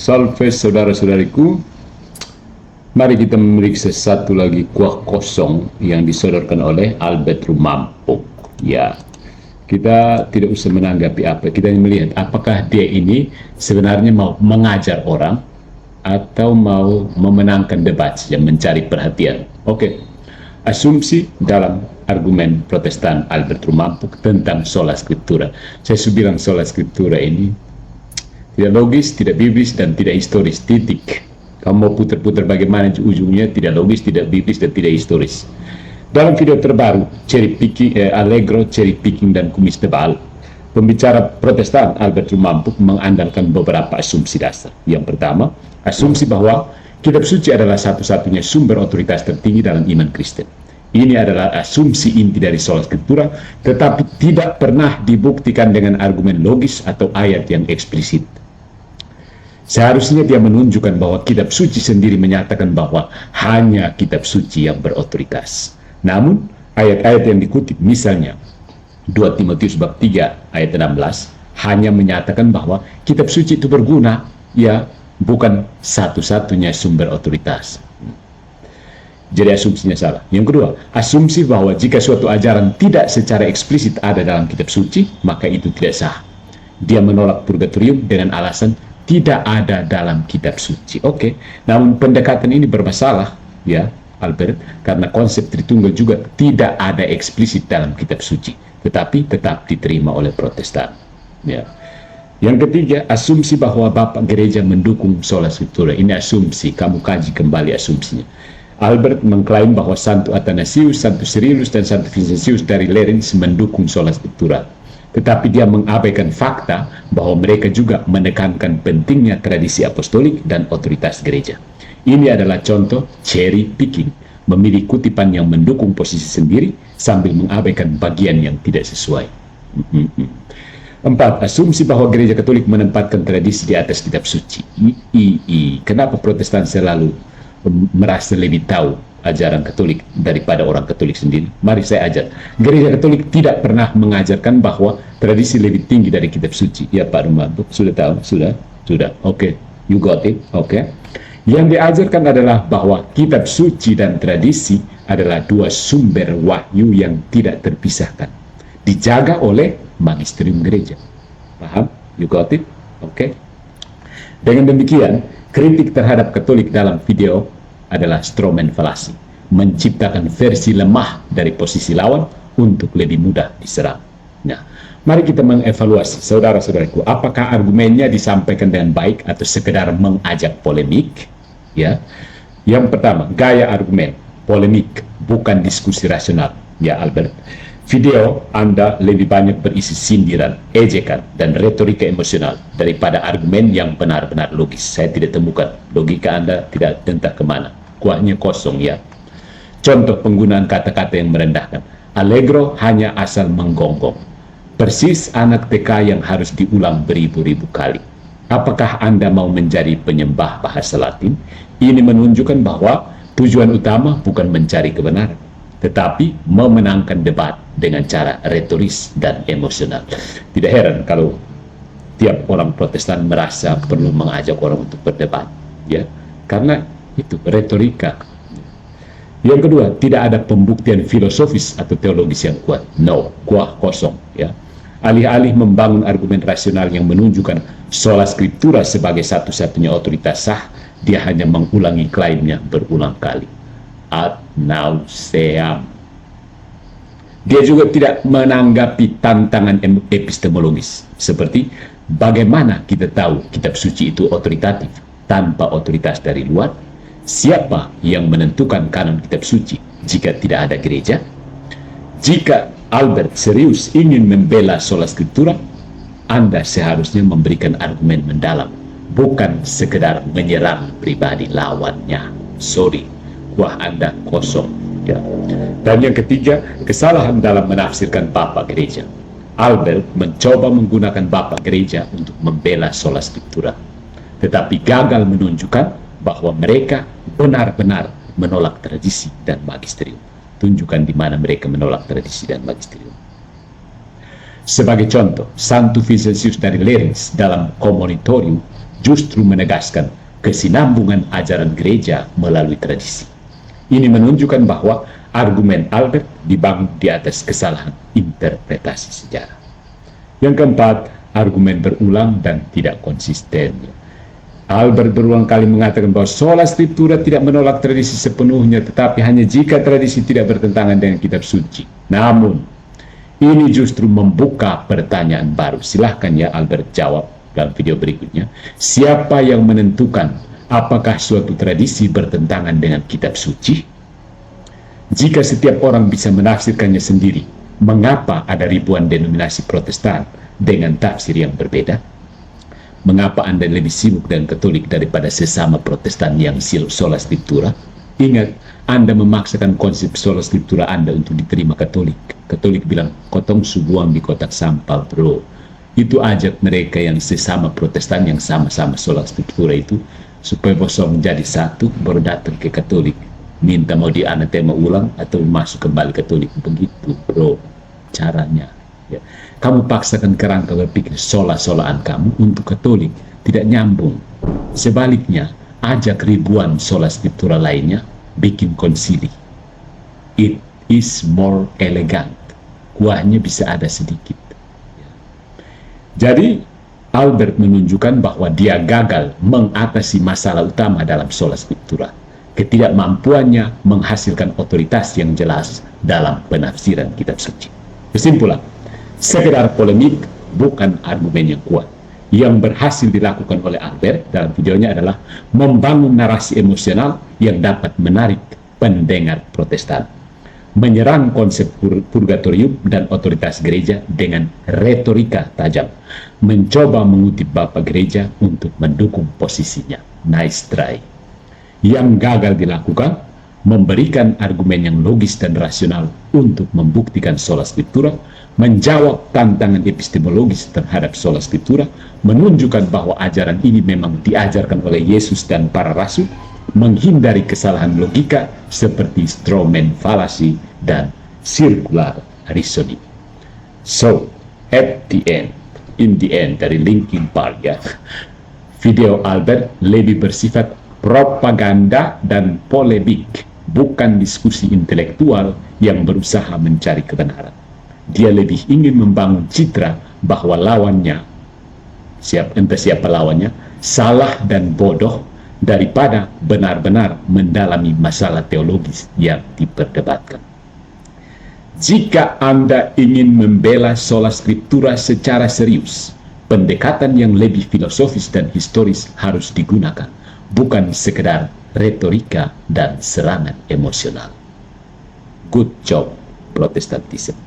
Salve saudara-saudariku, mari kita memeriksa satu lagi kuah kosong yang disodorkan oleh Albert Rumampuk. Ya, kita tidak usah menanggapi apa, kita melihat apakah dia ini sebenarnya mau mengajar orang atau mau memenangkan debat yang mencari perhatian. Oke. Asumsi dalam argumen Protestan Albert Rumampuk tentang sola scriptura. Saya sudah bilang sola scriptura ini tidak logis, tidak biblis, dan tidak historis. Titik. Kamu mau putar-putar bagaimana ujungnya, tidak logis, tidak biblis, dan tidak historis. Dalam video terbaru, cherry picking, Allegro, cherry picking, dan kumis tebal, pembicara Protestan Albert Rumampuk mengandalkan beberapa asumsi dasar. Yang pertama, asumsi bahwa kitab suci adalah satu-satunya sumber otoritas tertinggi dalam iman Kristen. Ini adalah asumsi inti dari sola scriptura, tetapi tidak pernah dibuktikan dengan argumen logis atau ayat yang eksplisit. Seharusnya dia menunjukkan bahwa kitab suci sendiri menyatakan bahwa hanya kitab suci yang berotoritas. Namun, ayat-ayat yang dikutip, misalnya 2 Timotius bab 3 ayat 16, hanya menyatakan bahwa kitab suci itu berguna, ya, bukan satu-satunya sumber otoritas. Jadi asumsinya salah. Yang kedua, asumsi bahwa jika suatu ajaran tidak secara eksplisit ada dalam kitab suci, maka itu tidak sah. Dia menolak purgatorium dengan alasan tidak ada dalam kitab suci. Oke, namun pendekatan ini bermasalah, ya Albert, karena konsep Tritunggal juga tidak ada eksplisit dalam kitab suci, tetapi tetap diterima oleh Protestan. Ya. Yang ketiga, asumsi bahwa Bapak Gereja mendukung sola scriptura. Ini asumsi, kamu kaji kembali asumsinya. Albert mengklaim bahwa Santo Athanasius, Santo Cyrillus, dan Santo Vincentius dari Lerins mendukung sola scriptura. Tetapi dia mengabaikan fakta bahwa mereka juga menekankan pentingnya tradisi apostolik dan otoritas gereja. Ini adalah contoh cherry picking, memilih kutipan yang mendukung posisi sendiri sambil mengabaikan bagian yang tidak sesuai. 4. Asumsi bahwa gereja Katolik menempatkan tradisi di atas kitab suci. Kenapa Protestan selalu merasa lebih tahu ajaran Katolik daripada orang Katolik sendiri? Mari saya ajar. Gereja Katolik tidak pernah mengajarkan bahwa tradisi lebih tinggi dari kitab suci. Ya Pak Rumampuk, sudah tahu? Sudah. Oke. You got it? Oke. Yang diajarkan adalah bahwa kitab suci dan tradisi adalah dua sumber wahyu yang tidak terpisahkan, dijaga oleh magisterium gereja. Paham? You got it? Oke. Dengan demikian, kritik terhadap Katolik dalam video adalah stromen falasi, menciptakan versi lemah dari posisi lawan untuk lebih mudah diserang. Nah, mari kita mengevaluasi, saudara-saudaraku, apakah argumennya disampaikan dengan baik atau sekedar mengajak polemik? Ya, yang pertama, gaya argumen, polemik, bukan diskusi rasional. Ya Albert, video Anda lebih banyak berisi sindiran, ejekan, dan retorika emosional daripada argumen yang benar-benar logis. Saya tidak temukan logika Anda, tidak entah kemana. Kuahnya kosong, ya. Contoh penggunaan kata-kata yang merendahkan. Allegro hanya asal menggonggong. Persis anak TK yang harus diulang beribu-ribu kali. Apakah Anda mau menjadi penyembah bahasa Latin? Ini menunjukkan bahwa tujuan utama bukan mencari kebenaran, tetapi memenangkan debat dengan cara retoris dan emosional. Tidak heran kalau tiap orang Protestan merasa perlu mengajak orang untuk berdebat, ya, karena itu retorika. Yang kedua, tidak ada pembuktian filosofis atau teologis yang kuat. No, kuah kosong, ya. Alih-alih membangun argumen rasional yang menunjukkan sola scriptura sebagai satu-satunya otoritas sah, dia hanya mengulangi klaimnya berulang kali. Ad nauseam. Dia juga tidak menanggapi tantangan epistemologis, seperti bagaimana kita tahu kitab suci itu otoritatif tanpa otoritas dari luar. Siapa yang menentukan kanon kitab suci jika tidak ada gereja? Jika Albert serius ingin membela sola scriptura, Anda seharusnya memberikan argumen mendalam, bukan sekedar menyerang pribadi lawannya. Sorry, kuah Anda kosong, ya. Dan yang ketiga, kesalahan dalam menafsirkan Bapak Gereja. Albert mencoba menggunakan Bapak Gereja untuk membela sola scriptura, tetapi gagal menunjukkan bahwa mereka benar-benar menolak tradisi dan magisterium. Tunjukkan di mana mereka menolak tradisi dan magisterium. Sebagai contoh, Santo Vincentius dari Lerins dalam Commonitorium justru menegaskan kesinambungan ajaran gereja melalui tradisi. Ini menunjukkan bahwa argumen Albert dibangun di atas kesalahan interpretasi sejarah. Yang keempat, argumen berulang dan tidak konsisten. Albert berulang kali mengatakan bahwa sola scriptura tidak menolak tradisi sepenuhnya, tetapi hanya jika tradisi tidak bertentangan dengan kitab suci. Namun, ini justru membuka pertanyaan baru. Silahkan ya Albert jawab dalam video berikutnya. Siapa yang menentukan apakah suatu tradisi bertentangan dengan kitab suci? Jika setiap orang bisa menafsirkannya sendiri, mengapa ada ribuan denominasi Protestan dengan tafsir yang berbeda? Mengapa Anda lebih sibuk dengan Katolik daripada sesama Protestan yang sola scriptura? Ingat, Anda memaksakan konsep sola scriptura Anda untuk diterima Katolik. Katolik bilang, kotong subuang di kotak sampah, bro. Itu ajak mereka yang sesama Protestan yang sama-sama sola scriptura itu, supaya bosong jadi satu, baru datang ke Katolik. Minta mau dianatema ulang atau masuk kembali Katolik. Begitu, bro, caranya. Ya. Kamu paksakan kerangka berpikir sola-solaan kamu untuk Katolik, tidak nyambung. Sebaliknya, ajak ribuan sola scriptura lainnya bikin konsili. It is more elegant. Kuahnya bisa ada sedikit. Jadi, Albert menunjukkan bahwa dia gagal mengatasi masalah utama dalam sola scriptura. Ketidakmampuannya menghasilkan otoritas yang jelas dalam penafsiran kitab suci. Kesimpulan, sekedar polemik bukan argumen yang kuat. Yang berhasil dilakukan oleh Albert dalam videonya adalah membangun narasi emosional yang dapat menarik pendengar Protestan, menyerang konsep purgatorium dan otoritas gereja dengan retorika tajam, mencoba mengutip Bapak Gereja untuk mendukung posisinya. Nice try. Yang gagal dilakukan, memberikan argumen yang logis dan rasional untuk membuktikan sola scriptura, menjawab tantangan epistemologis terhadap sola scriptura, menunjukkan bahwa ajaran ini memang diajarkan oleh Yesus dan para rasul, menghindari kesalahan logika seperti straw man fallacy dan circular reasoning. So, at the end, in the end, dari Linkin Park ya, video Albert lebih bersifat propaganda dan polemik, bukan diskusi intelektual yang berusaha mencari kebenaran. Dia lebih ingin membangun citra bahwa lawannya, entah siapa lawannya, salah dan bodoh daripada benar-benar mendalami masalah teologis yang diperdebatkan. Jika Anda ingin membela sola scriptura secara serius, pendekatan yang lebih filosofis dan historis harus digunakan, bukan sekedar retorika dan serangan emosional. Good job, Protestantism.